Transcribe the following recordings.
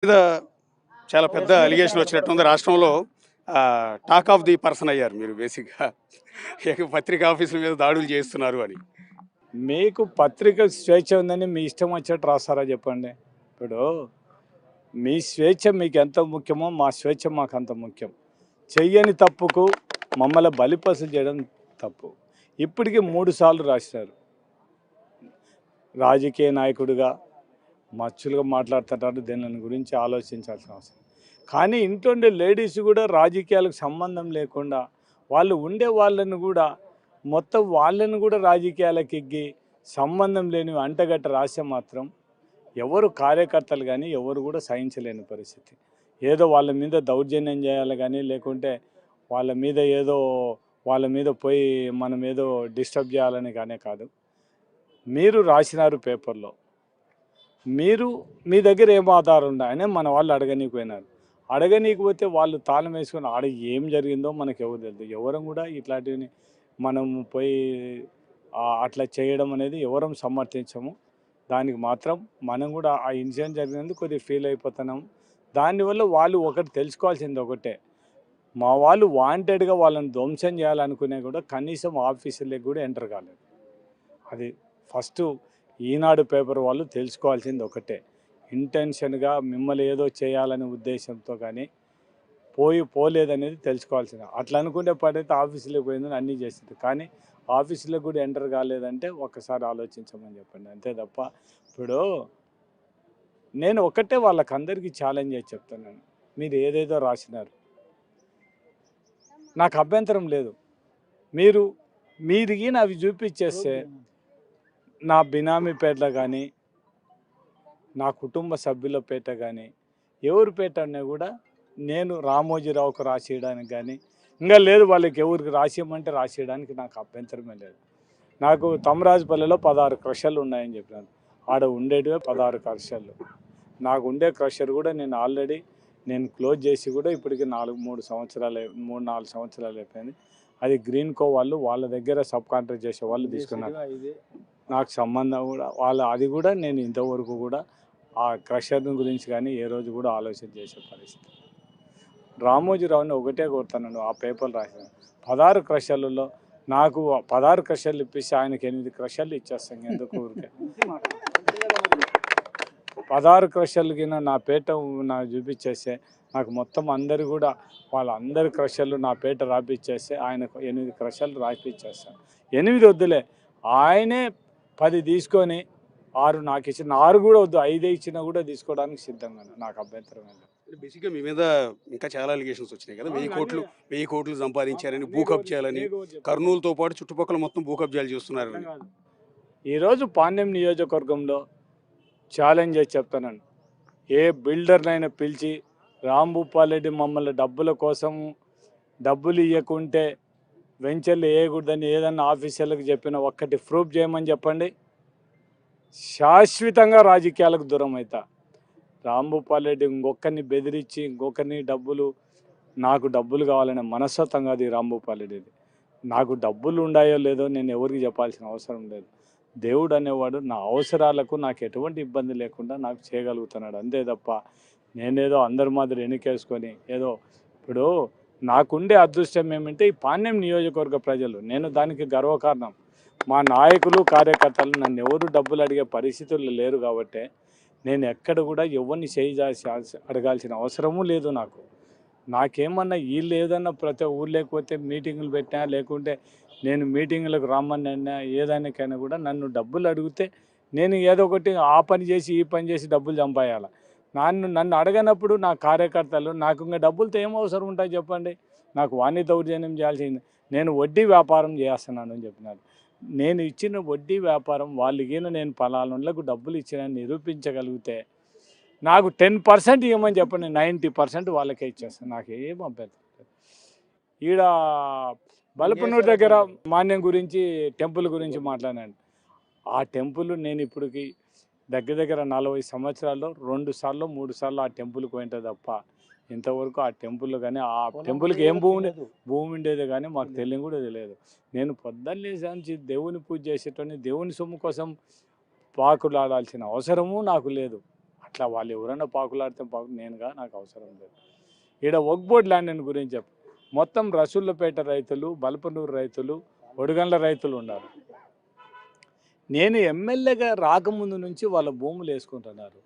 మీద చాలా పెద్ద అలిగేషన్ వచ్చినట్టుంది రాష్ట్రంలో. టాక్ ఆఫ్ ది పర్సన్ అయ్యారు మీరు బేసిక్‌గా. పత్రికా ఆఫీసుల మీద దాడులు చేస్తున్నారు అని. మీకు పత్రిక స్వేచ్ఛ ఉందని మీ ఇష్టం వచ్చినట్టు రాస్తారా చెప్పండి. ఇప్పుడు మీ స్వేచ్ఛ మీకు ఎంత ముఖ్యమో మా స్వేచ్ఛ మాకు అంత ముఖ్యం. చెయ్యని తప్పుకు మమ్మల్ని బలిపశులు చేయడం తప్పు. ఇప్పటికి 3 సార్లు రాశారు. రాజకీయ నాయకుడిగా మచ్చులుగా మాట్లాడుతుంటారు. దీని గురించి ఆలోచించాల్సిన అవసరం. కానీ ఇంట్లో ఉండే లేడీస్ కూడా రాజకీయాలకు సంబంధం లేకుండా వాళ్ళు ఉండే వాళ్ళని కూడా మొత్తం వాళ్ళని కూడా రాజకీయాలకు ఎగ్గి సంబంధం లేని అంటగట్ట రాస్తే మాత్రం ఎవరు కార్యకర్తలు కానీ ఎవరు కూడా సహించలేని పరిస్థితి. ఏదో వాళ్ళ మీద దౌర్జన్యం చేయాలి కానీ లేకుంటే వాళ్ళ మీద పోయి మనం ఏదో డిస్టర్బ్ చేయాలని కానీ కాదు. మీరు రాసినారు పేపర్లో, మీరు మీ దగ్గర ఏం ఆధారం ఉన్నాయని మన వాళ్ళు అడగనీకపోయినారు. అడగనీకపోతే వాళ్ళు తాళం వేసుకొని ఆడ ఏం జరిగిందో మనకు ఎవరు తెలియదు. ఎవరం కూడా ఇట్లాంటివి మనం పోయి అట్లా చేయడం అనేది ఎవరం సమర్థించము. దానికి మాత్రం మనం కూడా ఆ ఇన్సిడెంట్ జరిగినందుకు కొద్దిగా ఫీల్ అయిపోతున్నాం. దానివల్ల వాళ్ళు ఒకటి తెలుసుకోవాల్సింది ఒకటే, మా వాళ్ళు వాంటెడ్గా వాళ్ళని ధ్వంసం చేయాలనుకునే కూడా కనీసం ఆఫీసులకు కూడా ఎంటర్ కాలేదు. అది ఫస్ట్ ఈనాడు పేపర్ వాళ్ళు తెలుసుకోవాల్సింది ఒకటే, ఇంటెన్షన్గా మిమ్మల్ని ఏదో చేయాలనే ఉద్దేశంతో కానీ పోలేదనేది తెలుసుకోవాల్సింది. అట్లా అనుకుంటే పడైతే ఆఫీసులోకి పోయిందని అన్నీ చేసింది. కానీ ఆఫీసులోకి కూడా ఎంటర్ కాలేదంటే ఒక్కసారి ఆలోచించమని చెప్పండి. అంతే తప్ప ఇప్పుడు నేను ఒకటే వాళ్ళకందరికీ ఛాలెంజ్ చేసి చెప్తున్నాను, మీరు ఏదేదో రాసినారు, నాకు అభ్యంతరం లేదు. మీరు అవి చూపించేస్తే నా బినామీ పేర్ల కానీ నా కుటుంబ సభ్యుల పేట కానీ ఎవరి పేట అన్నా కూడా నేను రామోజీరావుకు రాసేయడానికి కానీ ఇంకా లేదు, వాళ్ళకి ఎవరికి రాసేయమంటే రాసేయడానికి నాకు అభ్యంతరమే లేదు. నాకు తమరాజుపల్లిలో 16 క్రషర్లు ఉన్నాయని చెప్పినాను. ఆడ ఉండేటివే 16 క్రషర్లు. నాకు ఉండే క్రషర్ కూడా నేను క్లోజ్ చేసి కూడా ఇప్పటికి 3-4 సంవత్సరాలు అయిపోయింది. అది గ్రీన్ కో వాళ్ళ దగ్గర సబ్ కాంట్రాక్ట్ చేసే వాళ్ళు తీసుకున్నారు. నాకు సంబంధం కూడా అది కూడా నేను ఇంతవరకు కూడా ఆ క్రషర్ గురించి కానీ ఏ రోజు కూడా ఆలోచన చేసే పరిస్థితి. రామోజీరావుని ఒకటే కోరుతాను, ఆ పేపర్లు రాసిన 16 క్రషర్లలో నాకు 16 క్రషర్లు ఇప్పిస్తే ఆయనకి 8 క్రషర్లు ఇచ్చేస్తాను. ఎందుకు ఊరికే 16 క్రషర్లు కింద నా పేట నాకు చూపించేస్తే నాకు మొత్తం అందరు కూడా వాళ్ళందరి క్రషర్లు నా పేట రాపిచ్చేస్తే ఆయనకు 8 క్రషర్లు రాపిచ్చేస్తాను. 8 వద్దులే, ఆయనే 10 తీసుకొని 6 నాకు ఇచ్చిన, 6 కూడా వద్దు, 5 ఇచ్చినా కూడా తీసుకోవడానికి సిద్ధంగా నాకు అభ్యంతరం లేదు. బేసిక్‌గా మీ మీద ఇంకా చాలా అలిగేషన్స్ వచ్చినాయి కదా. 1000 కోట్లు సంపాదించారని, భూ కబ్జాలని, కర్నూలుతో పాటు చుట్టుపక్కల మొత్తం భూ కబ్జాలు చేస్తున్నారని. ఈరోజు పాణ్యం నియోజకవర్గంలో ఛాలెంజ్ చేసి చెప్తానండి, ఏ బిల్డర్నైనా పిలిచి రాంభూపాల్ రెడ్డి మమ్మల్ని డబ్బుల కోసం డబ్బులు ఇవ్వకుంటే వెంచర్లు వేయకూడదని ఏదన్నా ఆఫీసర్లకు చెప్పిన ఒక్కటి ప్రూఫ్ చేయమని చెప్పండి, శాశ్వతంగా రాజకీయాలకు దూరం అవుతా. రాంభూపాల్ రెడ్డి ఇంకొకరిని బెదిరించి ఇంకొకరిని నాకు డబ్బులు కావాలనే మనస్తత్వం కాదు ఈ రాంభూపాల్ రెడ్డిది. నాకు డబ్బులు ఉన్నాయో లేదో నేను ఎవరికి చెప్పాల్సిన అవసరం లేదు. దేవుడు అనేవాడు నా అవసరాలకు నాకు ఎటువంటి ఇబ్బంది లేకుండా నాకు చేయగలుగుతున్నాడు. అంతే తప్ప నేనేదో అందరి మాదిరి ఎన్నికేసుకొని ఏదో ఇప్పుడు నాకుండే అదృష్టం ఏమంటే ఈ పాణ్యం నియోజకవర్గ ప్రజలు, నేను దానికి గర్వకారణం. మా నాయకులు కార్యకర్తలు నన్ను ఎవరు డబ్బులు అడిగే పరిస్థితుల్లో లేరు కాబట్టి నేను ఎక్కడ కూడా ఎవరిని అడగాల్సిన అవసరమూ లేదు. నాకేమన్నా వీళ్ళు ఏదన్నా ప్రతి ఊరు లేకపోతే మీటింగులు పెట్టినా లేకుంటే నేను మీటింగులకు రమ్మన్నా ఏదానికైనా కూడా నన్ను డబ్బులు అడిగితే నేను ఏదో ఒకటి ఆ పని చేసి ఈ పని చేసి డబ్బులు సంపాయాలి. నన్ను అడగనప్పుడు నా కార్యకర్తలు నాకు ఇంకా డబ్బులతో ఏం అవసరం ఉంటాయి చెప్పండి. నాకు వాణి దౌర్జన్యం చేయాల్సింది, నేను వడ్డీ వ్యాపారం చేస్తున్నాను అని చెప్పినారు. నేను ఇచ్చిన వడ్డీ వ్యాపారం వాళ్ళకి నేను పలానాలకు డబ్బులు ఇచ్చినని నిరూపించగలిగితే నాకు 10% ఇవ్వమని చెప్పండి, 90% వాళ్ళకే ఇచ్చేస్తాను. నాకు ఏం అభ్యంతరం లేదు. ఈడ బలపనూరు దగ్గర మాన్యం గురించి టెంపుల్ గురించి మాట్లాడాను. ఆ టెంపుల్ నేను ఇప్పటికి దగ్గర 40 సంవత్సరాల్లో 2 సార్లు 3 సార్లు ఆ టెంపుల్కి పోయింటే తప్ప ఇంతవరకు ఆ టెంపుల్ కానీ ఆ టెంపుల్కి ఏం భూమి ఉండేది కానీ మాకు తెలియని కూడా తెలియదు. నేను పొద్దున్నేసి దేవుని పూజ చేసేటోని, దేవుని సొమ్ము కోసం పాకులాడాల్సిన అవసరము నాకు లేదు. అట్లా వాళ్ళు ఎవరైనా పాకులాడితే నేనుగా నాకు అవసరం లేదు. ఈడ ఒగ్బోర్డ్ ల్యాండ్ గురించి చెప్పు. మొత్తం రసూళ్ళపేట రైతులు, బల్పనూరు రైతులు, ఒడిగండ్ల రైతులు ఉన్నారు. నేను ఎమ్మెల్యేగా రాకముందు నుంచి వాళ్ళ భూములు వేసుకుంటున్నారు.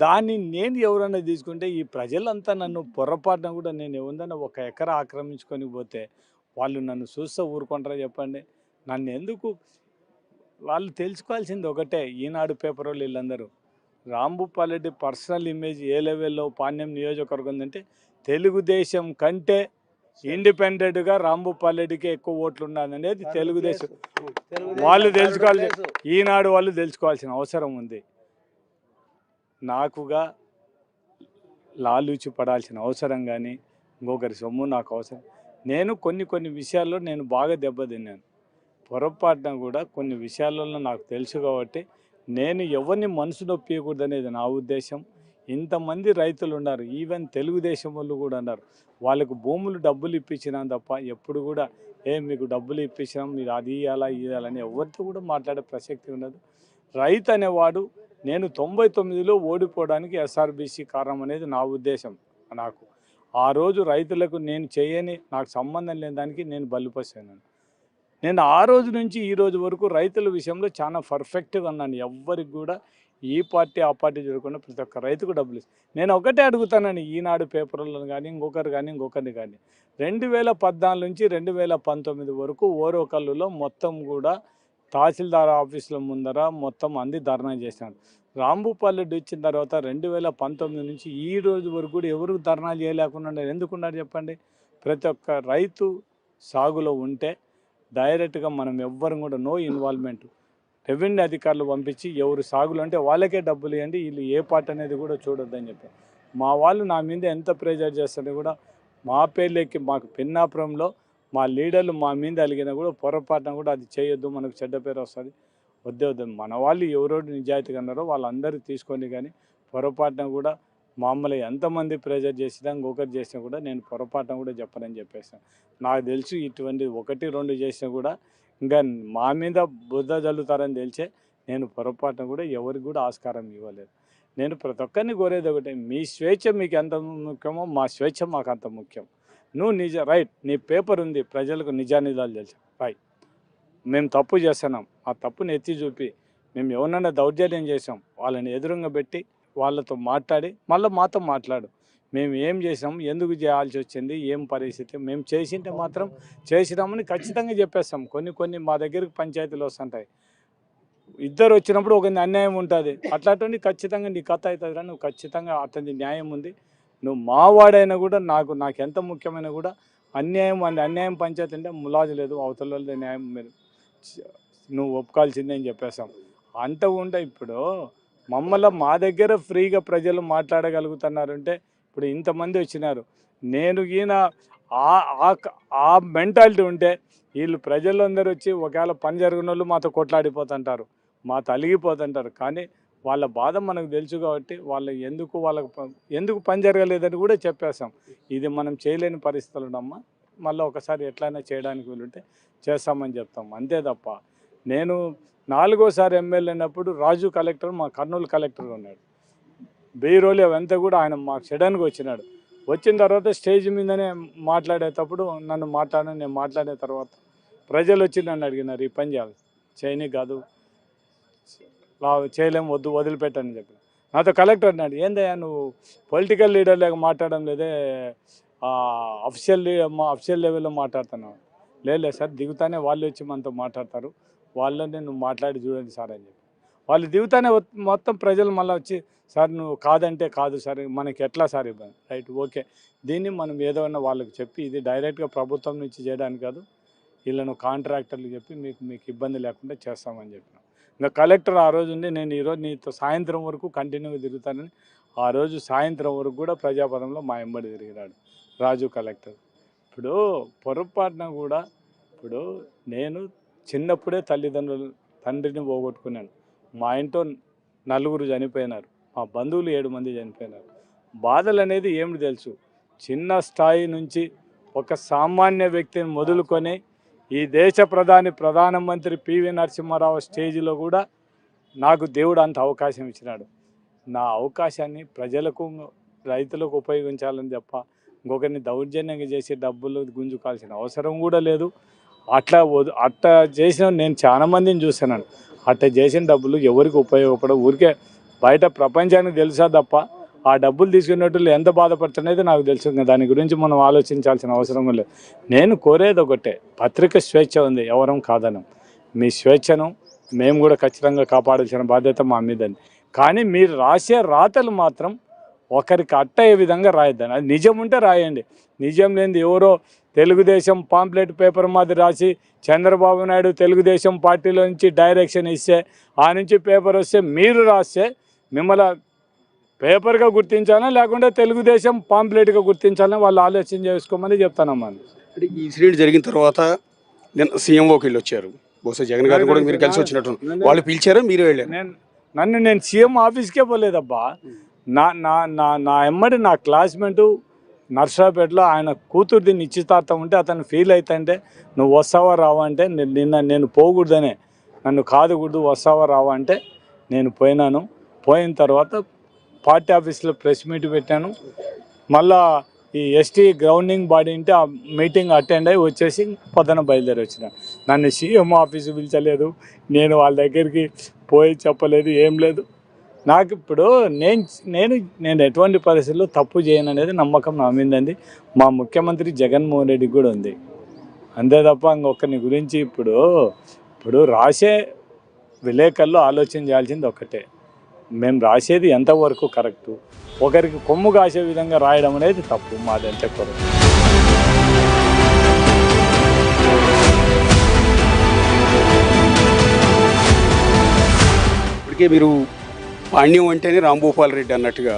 దాన్ని నేను ఎవరైనా తీసుకుంటే ఈ ప్రజలంతా నన్ను పొరపాటున కూడా నేను ఏముందన్నా 1 ఎకరా ఆక్రమించుకొని పోతే వాళ్ళు నన్ను చూస్తే ఊరుకుంటారా చెప్పండి? నన్ను ఎందుకు? వాళ్ళు తెలుసుకోవాల్సింది ఒకటే, ఈనాడు పేపర్ వాళ్ళు వీళ్ళందరూ రాంభూపాల్ రెడ్డి పర్సనల్ ఇమేజ్ ఏ లెవెల్లో పాణ్యం నియోజకవర్గం ఉందంటే తెలుగుదేశం కంటే ఇండిపెండెంట్గా రాంభూపాల్ రెడ్డికి ఎక్కువ ఓట్లు ఉన్నదనేది తెలుగుదేశం వాళ్ళు తెలుసుకోవాలి. ఈనాడు వాళ్ళు తెలుసుకోవాల్సిన అవసరం ఉంది. నాకుగా లాలూచి పడాల్సిన అవసరం కానీ ఇంకొకరి సొమ్ము నాకు అవసరం. నేను కొన్ని విషయాల్లో నేను బాగా దెబ్బతిన్నాను. పొరపాటున కూడా కొన్ని విషయాలలో నాకు తెలుసు కాబట్టి నేను ఎవరిని మనసు నొప్పియకూడదు అనేది నా ఉద్దేశం. ఇంతమంది రైతులు ఉన్నారు, ఈవెన్ తెలుగుదేశం వాళ్ళు కూడా ఉన్నారు. వాళ్ళకు భూములు డబ్బులు ఇప్పించినా తప్ప ఎప్పుడు కూడా మీకు డబ్బులు ఇప్పించినాం మీరు అది ఇవ్వాలా ఇవ్వాలని ఎవరితో కూడా మాట్లాడే ప్రసక్తి ఉండదు. రైతు అనేవాడు నేను 99లో ఓడిపోవడానికి ఎస్ఆర్బీసీ కారణం అనేది నా ఉద్దేశం. నాకు ఆ రోజు రైతులకు నేను చేయని నాకు సంబంధం లేని దానికి నేను బలిపోసాను. నేను ఆ రోజు నుంచి ఈ రోజు వరకు రైతుల విషయంలో చాలా పర్ఫెక్ట్గా ఉన్నాను. ఎవ్వరికి కూడా ఈ పార్టీ ఆ పార్టీ చూడకుండా ప్రతి ఒక్క రైతుకు డబ్బులు నేను ఒకటే అడుగుతానని ఈనాడు పేపర్లను కానీ ఇంకొకరిని కానీ 2014 నుంచి 2019 వరకు ఓరోకల్లులో మొత్తం కూడా తహసీల్దార్ ఆఫీసుల ముందర మొత్తం అంది ధర్నా చేశాను. రాంభూపాల్ రెడ్డి వచ్చిన తర్వాత 2019 నుంచి ఈ రోజు వరకు కూడా ఎవరు ధర్నా చేయలేకుండా ఎందుకున్నారు చెప్పండి? ప్రతి ఒక్క రైతు సాగులో ఉంటే డైరెక్ట్గా మనం ఎవ్వరు కూడా నో ఇన్వాల్వ్మెంట్ రెవెన్యూ అధికారులు పంపించి ఎవరు సాగులు అంటే వాళ్ళకే డబ్బులు ఇవ్వండి, వీళ్ళు ఏ పార్టీ అనేది కూడా చూడొద్దని చెప్పి మా వాళ్ళు నా మీద ఎంత ప్రెజర్ చేస్తారో కూడా మా పేర్లకి మాకు పిన్నాపురంలో మా లీడర్లు మా మీద అలిగినా కూడా పొరపాటున కూడా అది చేయొద్దు, మనకు చెడ్డ పేరు వస్తుంది, వద్దు మన వాళ్ళు ఎవరో నిజాయితీగా ఉన్నారో వాళ్ళందరూ తీసుకొని కానీ పొరపాటున కూడా మామూలుగా ఎంతమంది ప్రెజర్ చేసినా ఇంకొకటి చేసినా కూడా నేను పొరపాటున కూడా చెప్పనని చెప్పేసాను. నాకు తెలుసు ఇటువంటి 1-2 చేసినా కూడా ఇంకా మా మీద బుద్ధ జల్లుతారని తెలిసే నేను పొరపాటున కూడా ఎవరికి కూడా ఆస్కారం ఇవ్వలేదు. నేను ప్రతి ఒక్కరిని కోరేది ఒకటే, మీ స్వేచ్ఛ మీకు ఎంత ముఖ్యమో మా స్వేచ్ఛ మాకు అంత ముఖ్యం. నువ్వు రైట్, నీ పేపర్ ఉంది, ప్రజలకు నిజానిజాలు తెలుసు, రైట్. మేము తప్పు చేస్తున్నాం, ఆ తప్పుని ఎత్తి చూపి మేము ఎవరన్నా దౌర్జన్యం చేసాం వాళ్ళని ఎదురుగా పెట్టి వాళ్ళతో మాట్లాడి మళ్ళీ మాతో మాట్లాడు, మేము ఏం చేసాం, ఎందుకు చేయాల్సి వచ్చింది, ఏం పరిస్థితి, మేము చేసింటే మాత్రం చేసినామని ఖచ్చితంగా చెప్పేస్తాం. కొన్ని మా దగ్గరికి పంచాయతీలు వస్తుంటాయి, ఇద్దరు వచ్చినప్పుడు ఒక అన్యాయం ఉంటుంది, అట్లాంటి ఖచ్చితంగా నీ కథ అవుతుందిరా, నువ్వు ఖచ్చితంగా అతని న్యాయం ఉంది, నువ్వు మావాడైనా కూడా నాకు ఎంత ముఖ్యమైన కూడా అన్యాయం పంచాయతీ అంటే ములాజు లేదు, అవతల వాళ్ళది న్యాయం మీరు నువ్వు ఒప్పుకోవాల్సిందే అని చెప్పేస్తాం. అంత ఉంటే ఇప్పుడు మమ్మల్ని మా దగ్గర ఫ్రీగా ప్రజలు మాట్లాడగలుగుతున్నారంటే ఇప్పుడు ఇంతమంది వచ్చినారు. నేను ఈయన ఆ మెంటాలిటీ ఉంటే వీళ్ళు ప్రజలందరూ వచ్చి ఒకవేళ పని జరిగిన వాళ్ళు మాతో కొట్లాడిపోతుంటారు, మాతో అలిగిపోతుంటారు. కానీ వాళ్ళ బాధ మనకు తెలుసు కాబట్టి ఎందుకు పని జరగలేదని కూడా చెప్పేస్తాం. ఇది మనం చేయలేని పరిస్థితులు ఉన్నామా, మళ్ళీ ఒకసారి ఎట్లయినా చేయడానికి వీలుంటే చేస్తామని చెప్తాం, అంతే తప్ప. నేను 4వ సారి ఎమ్మెల్యే అయినప్పుడు రాజు కలెక్టర్ మా కర్నూలు కలెక్టర్ ఉన్నాడు, 1000 రోజులు అవంతా కూడా ఆయన మాకు సడన్గా వచ్చినాడు. వచ్చిన తర్వాత స్టేజ్ మీదనే మాట్లాడేటప్పుడు నేను మాట్లాడిన తర్వాత ప్రజలు వచ్చి నన్ను అడిగినారు, ఈ పని చేయాలి, చేయని కాదు, చేయలేము, వదిలిపెట్టని చెప్పి నాతో కలెక్టర్ అన్నాడు, ఏందయ్యా నువ్వు పొలిటికల్ లీడర్ లేక మాట్లాడడం లేదే, అఫిషియల్ లెవెల్లో మాట్లాడుతున్నావు. లేదు సార్, దిగుతానే వాళ్ళు వచ్చి మనతో మాట్లాడతారు, వాళ్ళని నువ్వు మాట్లాడి చూడండి సార్ అని చెప్పి వాళ్ళు దిగుతానే మొత్తం ప్రజలు మళ్ళీ వచ్చి, సార్ నువ్వు కాదంటే కాదు సార్, మనకి ఎట్లా సార్ ఇబ్బంది, రైట్ ఓకే, దీన్ని మనం ఏదైనా వాళ్ళకి చెప్పి ఇది డైరెక్ట్గా ప్రభుత్వం నుంచి చేయడానికి కాదు, వీళ్ళను కాంట్రాక్టర్లు చెప్పి మీకు ఇబ్బంది లేకుండా చేస్తామని చెప్పినాం. ఇంకా కలెక్టర్ ఆ రోజు ఉండి నేను ఈరోజు నీతో సాయంత్రం వరకు కంటిన్యూగా తిరుగుతానని ఆ రోజు సాయంత్రం వరకు కూడా ప్రజాపదంలో మా ఎంబడి తిరిగినాడు రాజు కలెక్టర్. ఇప్పుడు పొరపాటున కూడా ఇప్పుడు నేను చిన్నప్పుడే తండ్రిని పోగొట్టుకున్నాను, మా ఇంట్లో 4 చనిపోయినారు, మా బంధువులు 7 మంది చనిపోయినారు. బాధలు అనేది ఏమిటి తెలుసు, చిన్న స్థాయి నుంచి ఒక సామాన్య వ్యక్తిని మొదలుకొని ఈ దేశ ప్రధానమంత్రి పివి నరసింహారావు స్టేజ్లో కూడా నాకు దేవుడు అంత అవకాశం ఇచ్చినాడు. నా అవకాశాన్ని ప్రజలకు రైతులకు ఉపయోగించాలని తప్ప ఇంకొకరిని దౌర్జన్యంగా చేసి డబ్బులు గుంజుకోవాల్సిన అవసరం కూడా లేదు. అట్లా చేసిన నేను చాలా మందిని చూస్తున్నాను. అట్లా చేసిన డబ్బులు ఎవరికి ఉపయోగపడవు. ఊరికే బయట ప్రపంచానికి తెలుసా తప్ప ఆ డబ్బులు తీసుకున్నట్టు ఎంత బాధపడుతున్నది నాకు తెలుసు. దాని గురించి మనం ఆలోచించాల్సిన అవసరం లేదు. నేను కోరేది ఒకటే, పత్రిక స్వేచ్ఛ ఉంది, ఎవరం కాదనం. మీ స్వేచ్ఛను మేము కూడా ఖచ్చితంగా కాపాడాల్సిన బాధ్యత మా మీద ఉంది. కానీ మీరు రాసే రాతలు మాత్రం ఒకరికి అట్టయ్యే విధంగా రాయొద్దని. అది నిజం ఉంటే రాయండి. నిజం లేనిది ఎవరో తెలుగుదేశం పాంప్లెట్ పేపర్ మాదిరి రాసి చంద్రబాబు నాయుడు తెలుగుదేశం పార్టీలో నుంచి డైరెక్షన్ ఇస్తే ఆ నుంచి పేపర్ వస్తే మీరు రాస్తే మిమ్మల్ని పేపర్గా గుర్తించాలా లేకుంటే తెలుగుదేశం పాంప్లెట్గా గుర్తించాలని వాళ్ళు ఆలోచన చేసుకోమని చెప్తానమ్మా. అంటే ఈ ఇన్సిడెంట్ జరిగిన తర్వాత నేను సీఎంఓకి వెళ్ళి వచ్చారు. బహుశా జగన్ గారు కూడా మీరు కలిసి వచ్చినట్టు. వాళ్ళు పిలిచారా మీరే వెళ్ళారు? నేను సీఎం ఆఫీస్కే పోలేదబ్బా. నా ఎమ్మడి నా క్లాస్మేటు నర్సరాపేటలో ఆయన కూతురుది నిశ్చితార్థం ఉంటే అతను ఫీల్ అవుతుంటే నువ్వు వస్తావా రావా అంటే నేను పోకూడదనే, నన్ను కాదుకూడదు వస్తావా రావా అంటే నేను పోయినాను. పోయిన తర్వాత పార్టీ ఆఫీస్లో ప్రెస్ మీట్ పెట్టాను. మళ్ళా ఈ ఎస్టీ గ్రౌండింగ్ బాడీ ఉంటే ఆ మీటింగ్ అటెండ్ అయ్యి వచ్చేసి పొద్దున బయలుదేరి వచ్చిన. నన్ను సీఎం ఆఫీసు పిలిచలేదు, నేను వాళ్ళ దగ్గరికి పోయి చెప్పలేదు, ఏం లేదు. నాకు ఇప్పుడు నేను ఎటువంటి పరిస్థితుల్లో తప్పు చేయను అనేది నమ్మకం నా మీద ఉంది. మా ముఖ్యమంత్రి జగన్మోహన్ రెడ్డికి కూడా ఉంది. అంతే తప్ప ఇంకొకరిని గురించి ఇప్పుడు రాసే విలేకరులు ఆలోచన చేయాల్సింది ఒకటే, మేము రాసేది ఎంతవరకు కరెక్టు, ఒకరికి కొమ్ము కాసే విధంగా రాయడం అనేది తప్పు. మాదంటే కొరకు ఇప్పటికే మీరు పాణ్యం అంటేనే రాంభూపాల్ రెడ్డి అన్నట్టుగా,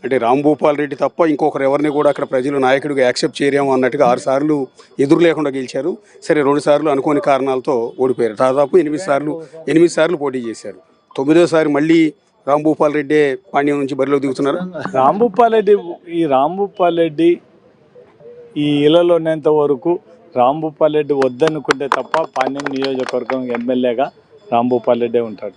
అంటే రాంభూపాల్ రెడ్డి తప్ప ఇంకొకరు ఎవరిని కూడా అక్కడ ప్రజలు నాయకుడిగా యాక్సెప్ట్ చేయరేమో అన్నట్టుగా 6 సార్లు ఎదురు లేకుండా గెలిచారు. సరే 2 సార్లు అనుకోని కారణాలతో ఓడిపోయారు. దాదాపు 8 సార్లు పోటీ చేశారు. 9వ సారి మళ్ళీ రాంభూపాల్ రెడ్డి పాణ్యం నుంచి బరిలో దిగుతున్నారు. రాంభూపాల్ రెడ్డి ఈ ఇళ్లలో ఉన్నంత వరకు రాంభూపాల్ రెడ్డి వద్దనుకుంటే తప్ప పాణ్యం నియోజకవర్గం ఎమ్మెల్యేగా రాంభూపాల్ రెడ్డి ఉంటాడు.